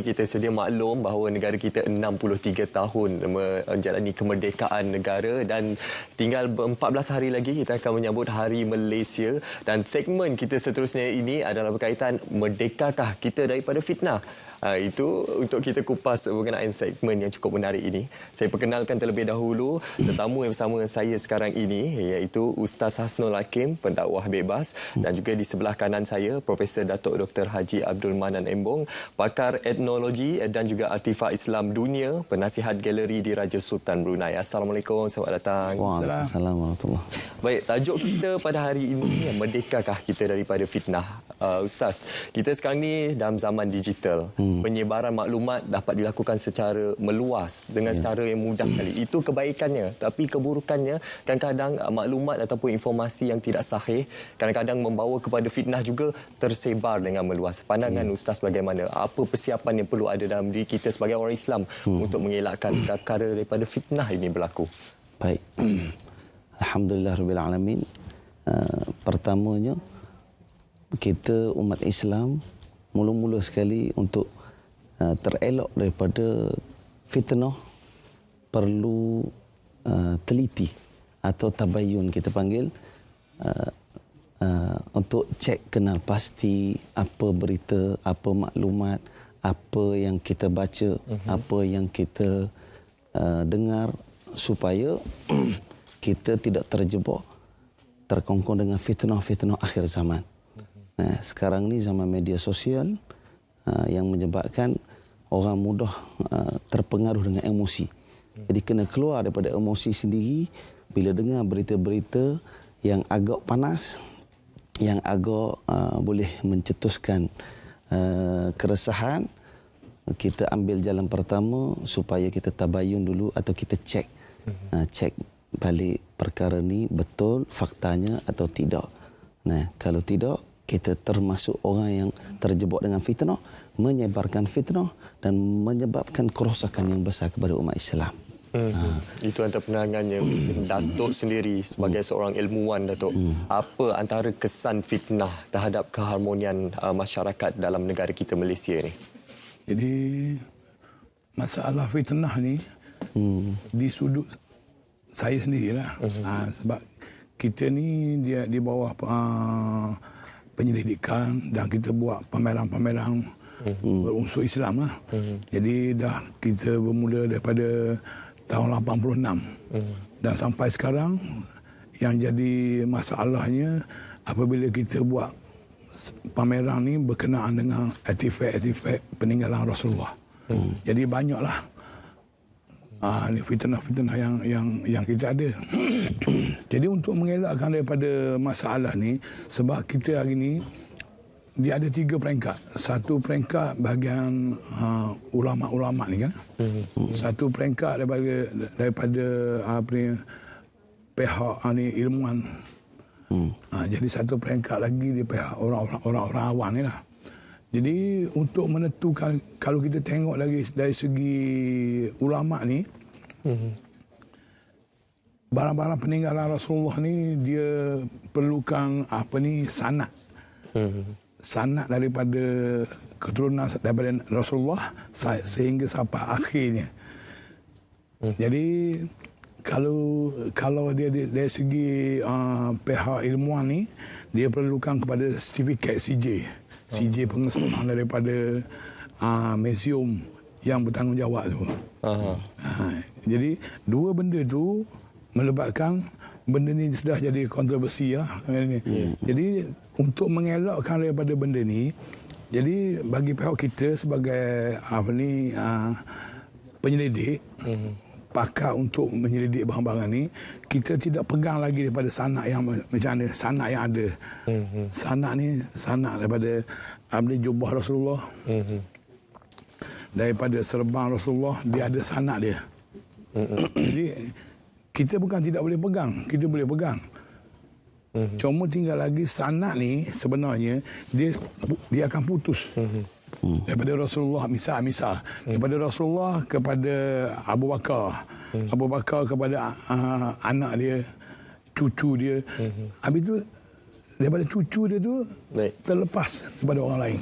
kita sedia maklum bahawa negara kita 63 tahun menjalani kemerdekaan negara dan tinggal 14 hari lagi kita akan menyambut Hari Malaysia, dan segmen kita seterusnya ini adalah berkaitan merdekakah kita daripada fitnah. Itu untuk kita kupas berkenaan segmen yang cukup menarik ini. Saya perkenalkan terlebih dahulu tetamu yang bersama saya sekarang ini, iaitu Ustaz Hasnul Hakim, pendakwah bebas, dan juga di sebelah kanan saya Profesor Datuk Dr. Haji Abdul Manan Embong, pakar etnologi dan juga artifak Islam dunia, penasihat galeri di Raja Sultan Brunei. Assalamualaikum, selamat datang. Waalaikumsalam warahmatullahi. Baik, tajuk kita pada hari ini, merdekakah kita daripada fitnah? Ustaz, kita sekarang ni dalam zaman digital. Penyebaran maklumat dapat dilakukan secara meluas dengan cara yang mudah sekali. Itu kebaikannya, tapi keburukannya kadang-kadang maklumat ataupun informasi yang tidak sahih kadang-kadang membawa kepada fitnah juga tersebar dengan meluas. Pandangan Ustaz bagaimana? Apa persiapan yang perlu ada dalam diri kita sebagai orang Islam untuk mengelakkan perkara daripada fitnah ini berlaku? Baik. Alhamdulillahirabbil alamin. Pertamanya kita umat Islam mula-mula sekali untuk terelak daripada fitnah perlu teliti atau tabayun kita panggil, untuk cek kenal pasti apa berita, apa maklumat, apa yang kita baca, apa yang kita dengar, supaya kita tidak terjebak terkongkong dengan fitnah-fitnah akhir zaman. Sekarang ni zaman media sosial yang menyebabkan orang mudah terpengaruh dengan emosi. Jadi kena keluar daripada emosi sendiri bila dengar berita-berita yang agak panas, yang agak boleh mencetuskan keresahan. Kita ambil jalan pertama supaya kita tabayun dulu atau kita cek. Cek balik perkara ni betul faktanya atau tidak. Kalau tidak, kita termasuk orang yang terjebak dengan fitnah, menyebarkan fitnah dan menyebabkan kerosakan yang besar kepada umat Islam. Itu antara penangannya. Datuk sendiri sebagai seorang ilmuwan, Datuk, apa antara kesan fitnah terhadap keharmonian masyarakat dalam negara kita Malaysia ni? Jadi masalah fitnah ni di sudut saya sendirilah. Sebab kita ni dia di bawah penyelidikan dan kita buat pameran-pameran berunsur Islam lah. Jadi dah kita bermula daripada tahun 86 dan sampai sekarang. Yang jadi masalahnya apabila kita buat pameran ni berkenaan dengan artifak-artifak peninggalan Rasulullah. Jadi banyaklah ni fitnah-fitnah yang kita ada. Jadi untuk mengelakkan daripada masalah ni, sebab kita hari ni dia ada 3 peringkat. Satu peringkat bahagian ulama-ulama ni kan. Satu peringkat daripada apa ni, pihak ni ilmuwan. Jadi satu peringkat lagi di pihak orang-orang awam ni lah. Jadi untuk menentukan, kalau kita tengok lagi dari segi ulama ni, barang-barang peninggalan Rasulullah ni dia perlukan apa ni, sanad. Sanad daripada keturunan daripada Rasulullah sehingga sampai akhirnya. Jadi kalau dia dari segi pihak ilmuwan ni, dia perlukan kepada sertifikat CJ pengesahan daripada museum yang bertanggungjawab tu. Jadi dua benda tu melibatkan benda ni sudah jadi kontroversi lah. Jadi untuk mengelakkan daripada benda ni, jadi bagi pihak kita sebagai apa ni, penyelidik, pakar untuk menyelidik barang-barang ni, kita tidak pegang lagi daripada sanad yang macam mana, sanad yang ada. Sanad ni sanad daripada jubah Rasulullah, daripada serban Rasulullah, dia ada sanad dia. Jadi kita bukan tidak boleh pegang, kita boleh pegang. Cuma tinggal lagi sanad ni sebenarnya dia akan putus. Daripada Rasulullah, misal daripada Rasulullah kepada Abu Bakar, Abu Bakar kepada anak dia, cucu dia. Habis tu daripada cucu dia tu terlepas kepada orang lain.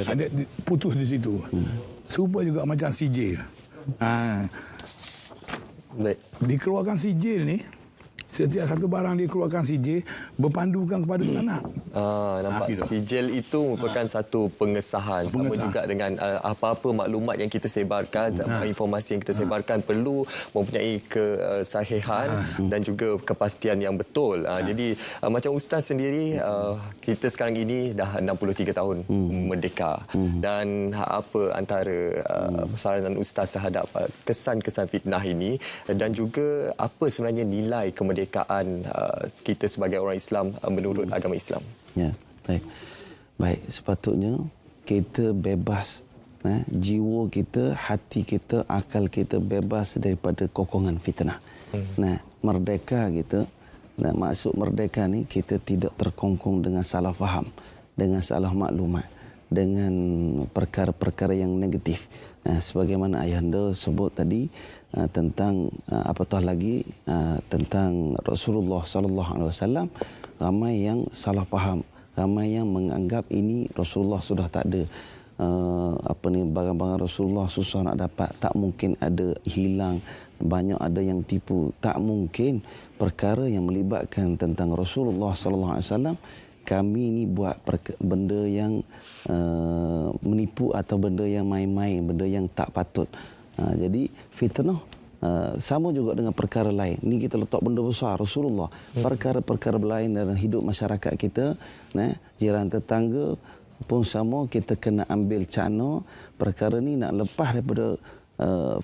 Ada putus di situ. serupa juga macam sijil. Baik. Dikeluarkan sijil ni, setiap satu barang dikeluarkan sijil berpandukan kepada sanak. Nampak Gitu. sijil itu merupakan satu pengesahan. Sama Pengesahan. juga dengan apa-apa maklumat yang kita sebarkan, informasi yang kita sebarkan perlu mempunyai kesahihan dan juga kepastian yang betul. Jadi macam Ustaz sendiri, kita sekarang ini dah 63 tahun merdeka. Dan apa antara saranan Ustaz terhadap kesan-kesan fitnah ini dan juga apa sebenarnya nilai kemerdekaan kita sebagai orang Islam menurut agama Islam? Ya, baik. Baik, sepatutnya kita bebas. Jiwa kita, hati kita, akal kita bebas daripada kokongan fitnah. Merdeka kita, maksud merdeka ni kita tidak terkongkong dengan salah faham, dengan salah maklumat, dengan perkara-perkara yang negatif. Sebagaimana ayahanda sebut tadi tentang apatah lagi tentang Rasulullah sallallahu alaihi wasallam, ramai yang salah faham, ramai yang menganggap ini Rasulullah sudah tak ada, barang-barang Rasulullah susah nak dapat, tak mungkin ada, hilang, banyak ada yang tipu, tak mungkin. Perkara yang melibatkan tentang Rasulullah sallallahu alaihi wasallam, kami ni buat benda yang menipu atau benda yang main-main, benda yang tak patut. Jadi fitnah sama juga dengan perkara lain. Ni kita letak benda besar Rasulullah. Perkara-perkara lain dalam hidup masyarakat kita, jiran tetangga pun sama, kita kena ambil cana. Perkara ni nak lepas daripada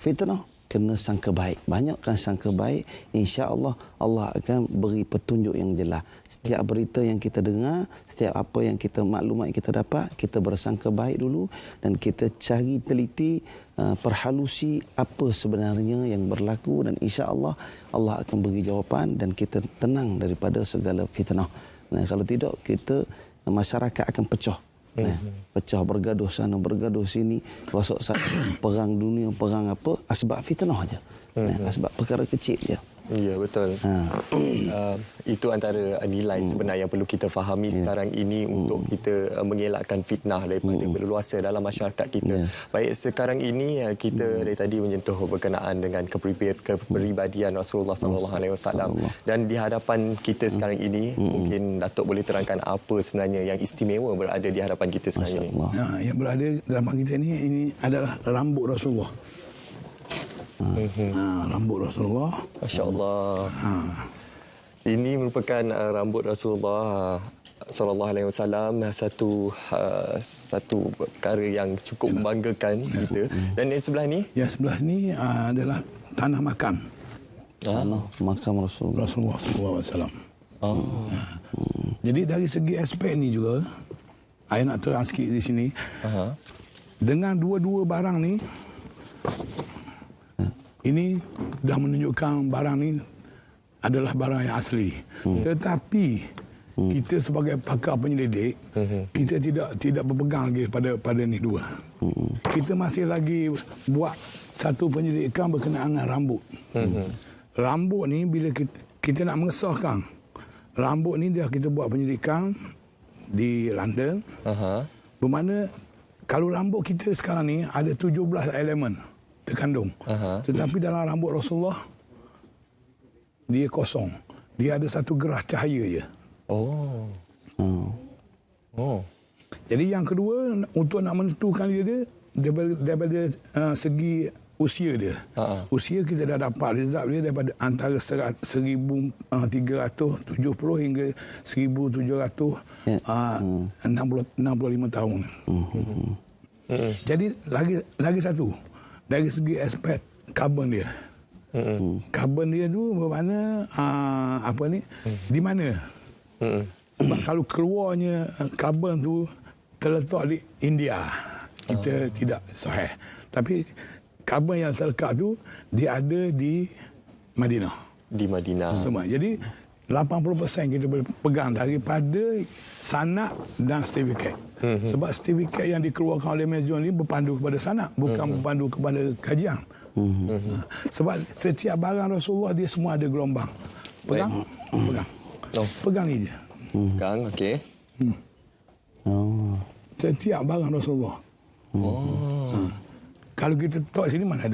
fitnah, kena sangka baik. Banyakkan sangka baik, insya-Allah Allah akan beri petunjuk yang jelas. Setiap berita yang kita dengar, setiap apa yang kita maklumat kita dapat, kita bersangka baik dulu dan kita cari teliti, perhalusi apa sebenarnya yang berlaku, dan insya-Allah Allah akan beri jawapan dan kita tenang daripada segala fitnah. Kalau tidak, kita masyarakat akan pecah. Pecah, bergaduh sana, bergaduh sini, masuk perang dunia, perang apa, sebab fitnah aja. Sebab perkara kecil je. Ya, betul. Itu antara nilai sebenar yang perlu kita fahami sekarang ini untuk kita mengelakkan fitnah daripada berluasa dalam masyarakat kita. Baik, sekarang ini kita dari tadi menyentuh berkenaan dengan kepribadian Rasulullah SAW, dan di hadapan kita sekarang ini mungkin Datuk boleh terangkan apa sebenarnya yang istimewa berada di hadapan kita sekarang ini. Yang berada dalam kita ini adalah rambut Rasulullah. Rambut Rasulullah. Masya Allah. Ini merupakan rambut Rasulullah sallallahu alaihi wasallam, satu perkara yang cukup membanggakan kita. Dan yang sebelah ni? Yang sebelah ni adalah tanah makam. Tanah makam Rasulullah sallallahu alaihi wasallam. Jadi dari segi aspek ni juga, saya nak terang sikit di sini. Dengan dua-dua barang ni, ini dah menunjukkan barang ni adalah barang yang asli. Tetapi kita sebagai pakar penyelidik, kita tidak berpegang lagi pada ni dua. Kita masih lagi buat satu penyelidikan berkenaan dengan rambut. Rambut ni bila kita nak mengesahkan rambut ni, dah kita buat penyelidikan di London. Bermakna kalau rambut kita sekarang ni ada 17 elemen terkandung. Tetapi dalam rambut Rasulullah, dia kosong. Dia ada satu gerah cahaya je. Jadi yang kedua, untuk nak menentukan dia daripada segi usia dia. Usia kita dah dapat result dia daripada antara 1370 hingga 1765 tahun. Jadi lagi satu, dari segi aspek karbon dia. Karbon dia tu bermakna di mana? Sebab kalau keluarnya karbon tu terletak di India, kita tidak sahih. Tapi karbon yang terlekat tu dia ada di Madinah. Di Madinah. Semua. Jadi 80% kita boleh pegang daripada sanak dan sertifikat. Sebab sertifikat yang dikeluarkan oleh Maison ni berpandu kepada sanak, bukan berpandu kepada kajian. Sebab setiap barang Rasulullah dia semua ada gelombang. Pegang, pegang. Pegang ni je. Pegang, okey. Setiap barang Rasulullah. kalau kita tok sini mana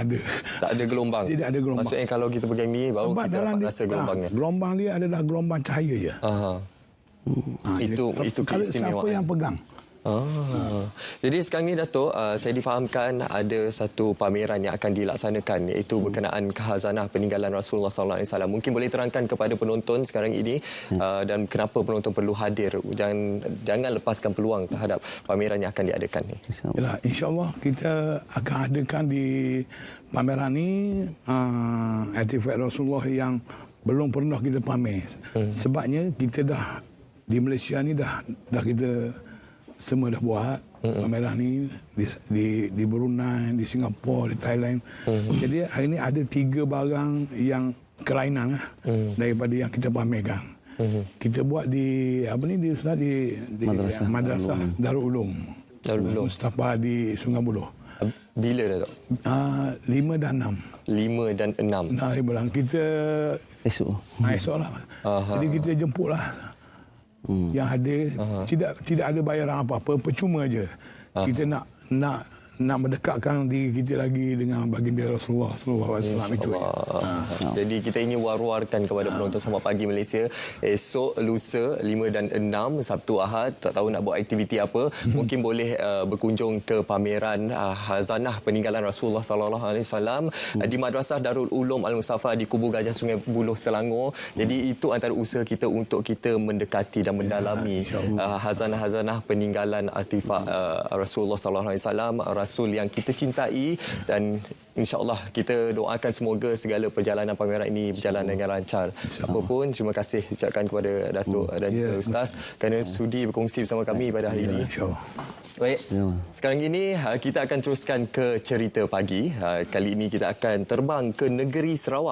ada. Tak ada gelombang. Tidak ada gelombang. Maksudnya kalau kita pegang ni baru Sebab kita dalam dapat rasa gelombangnya. gelombang dia adalah gelombang cahaya je. Aha. Itu kalau siapa keistimewaan. yang pegang. Jadi sekarang ni Datuk, saya difahamkan ada satu pameran yang akan dilaksanakan iaitu berkenaan khazanah peninggalan Rasulullah SAW. Mungkin boleh terangkan kepada penonton sekarang ini dan kenapa penonton perlu hadir. Jangan lepaskan peluang terhadap pameran yang akan diadakan ni. Yalah, insya-Allah kita akan adakan di pameran ni artifak Rasulullah yang belum pernah kita pamer. Sebabnya kita dah di Malaysia ni dah kita semua dah buat pameran ni di Brunei, di Singapura, di Thailand. Jadi hari ni ada 3 barang yang kelainan daripada yang kita pamerkan. Kita buat di di Ustaz di Madrasah Darul Ulum. Mustafa di Sungai Buloh. Bila Datuk? 5 dan 6. 5 dan 6. Hari bulan kita Esok. esok lah. Jadi kita jemputlah yang hadir. Tidak ada bayaran apa-apa, percuma aja. Kita nak mendekatkan diri kita lagi dengan baginda Rasulullah SAW itu. Jadi kita ingin war-warkan kepada penonton Selamat Pagi Malaysia. Esok, lusa, 5 dan 6, Sabtu Ahad, tak tahu nak buat aktiviti apa, mungkin boleh berkunjung ke pameran khazanah peninggalan Rasulullah SAW di Madrasah Darul Ulum Al-Mustafa di Kubu Gajah Sungai Buloh, Selangor. Jadi itu antara usaha kita untuk kita mendekati dan mendalami khazanah-khazanah peninggalan artifak Rasulullah SAW, Rasul yang kita cintai, dan insya-Allah kita doakan semoga segala perjalanan pameran ini berjalan dengan lancar. Apapun, terima kasih ucapkan kepada Datuk dan juga Ustaz kerana sudi berkongsi bersama kami pada hari ini. InsyaAllah. Baik, sekarang ini kita akan teruskan ke cerita pagi. Kali ini kita akan terbang ke negeri Sarawak.